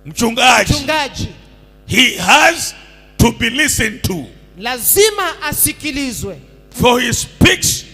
mchungaji, he has to be listened to. Lazima asikilizwe. For he speaks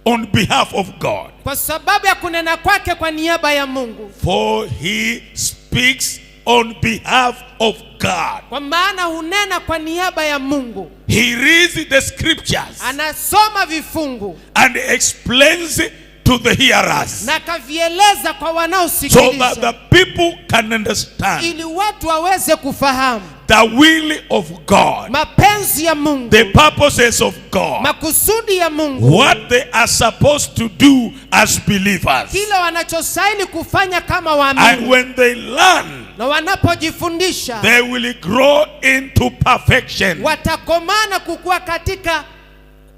on behalf of God. Kwa sababu ya kunena kwake kwa niaba ya Mungu. For he speaks on behalf of God. Kwa maana hunena kwa niaba ya Mungu. He reads the scriptures. Anasoma vifungu. And explains to the hearers. Na kavieleza kwa wanaosikiliza. So that the people can understand. Ili watu waweze kufahamu. The will of God. Mapenzi ya Mungu. The purposes of God. Makusudi ya Mungu. What they are supposed to do as believers. Kila wanachostahili kufanya kama waamini. And when they learn, na wanapojifundisha, they will grow into perfection. Watakomana kukua katika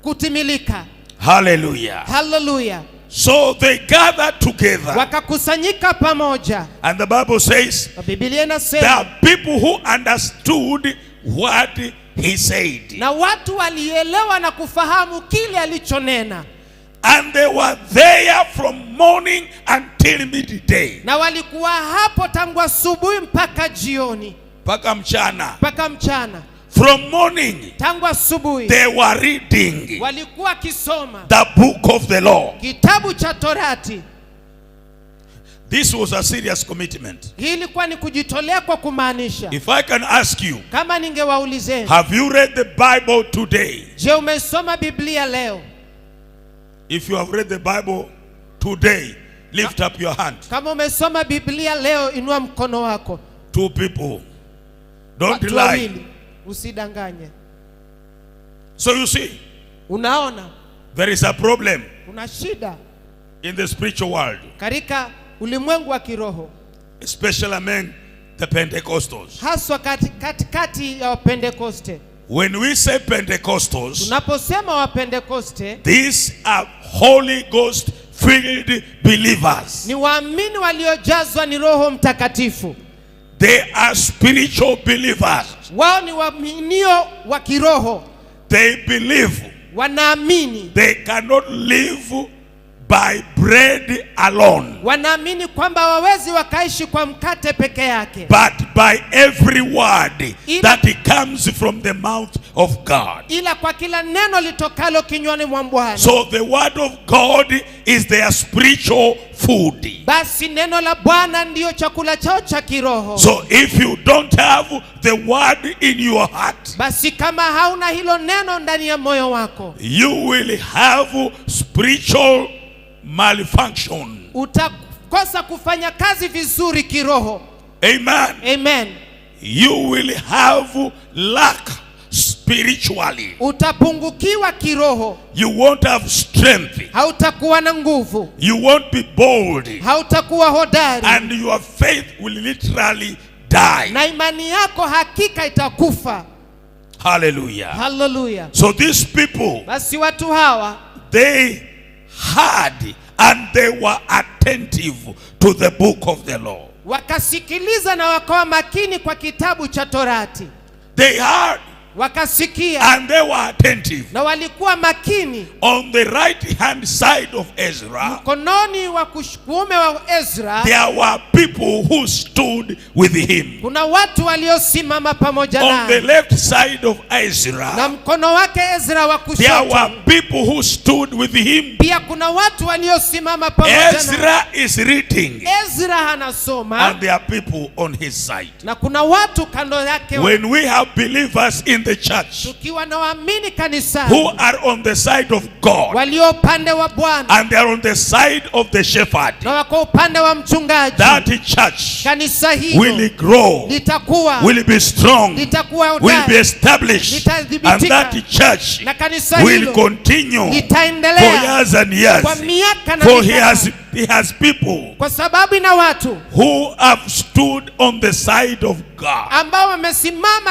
kutimilika. Hallelujah. Hallelujah. So they gather together. Wakakusanyika pamoja. And the Bible says, Biblia inasema, there are people who understood what he said. Na watu walielewa na kufahamu kile alichonena. And they were there from morning until midday. Na walikuwa hapo tangu asubuhi mpaka jioni. Mpaka mchana. From morning, tangu asubuhi, they were reading, walikuwa kisoma, the book of the law. Kitabu cha Torati. This was a serious commitment. Hii ilikuwa ni kujitolea kwa kumaanisha. If I can ask you, kama ningewaulizeni, have you read the Bible today? Je, umesoma Biblia leo? If you have read the Bible today, lift up your hand. Kama umesoma Biblia leo, inua mkono wako. 2 people. Don't Watu lie. wawili. Usidanganye. So you see, unaona, there is a problem. Una shida in the spiritual world. Katika ulimwengu wa kiroho. Especially among the Pentecostals. Haswa katikati ya Pentecoste. When we say Pentecostals, tunaposema wa Pentecoste, these are Holy Ghost filled believers. Ni waamini waliojazwa ni Roho Mtakatifu. They are spiritual believers. Wao ni waaminio wa kiroho. They believe. Wanaamini. They cannot live by bread alone. Wanaamini kwamba wawezi wakaishi kwa mkate peke yake. But by every word that comes from the mouth of God. Ila kwa kila neno litokalo kinywani mwa Bwana. So the word of God is their spiritual food. Basi neno la Bwana ndio chakula chao cha kiroho. So if you don't have the word in your heart, basi kama hauna hilo neno ndani ya moyo wako, you will have spiritual malfunction. Utakosa kufanya kazi vizuri kiroho. Amen. Amen. You will have lack spiritually. Utapungukiwa kiroho. You won't have strength. Hautakuwa na nguvu. You won't be bold. Hautakuwa hodari. And your faith will literally die. Na imani yako hakika itakufa. Hallelujah. Hallelujah. So these people, basi watu hawa, they heard and they were attentive to the book of the law. Wakasikiliza na wakawa makini kwa kitabu cha Torati. They heard, wakasikia, and they were attentive. Na walikuwa makini. On the right hand side of Ezra, mkononi wa kuume wa Ezra, there were people who stood with him. Kuna watu waliosimama pamoja naye. On the left side of Ezra, na mkono wake Ezra wa kushoto, there were people who stood with him. Pia kuna watu waliosimama pamoja naye. Ezra is reading. Ezra anasoma. And there are people on his side. Na kuna watu kando yake. When we have believers in the church, tukiwa na waamini kanisani, who are on the side of God, walio upande wa Bwana, and they are on the side of the shepherd, na wako upande wa mchungaji, that church kanisa hilo will grow, litakuwa, will be strong, litakuwa will be established, and that church na kanisa will continue litaendelea for years and years. Kwa miaka na for he has people, kwa sababu ina watu who have stood on the side of God, ambao wamesimama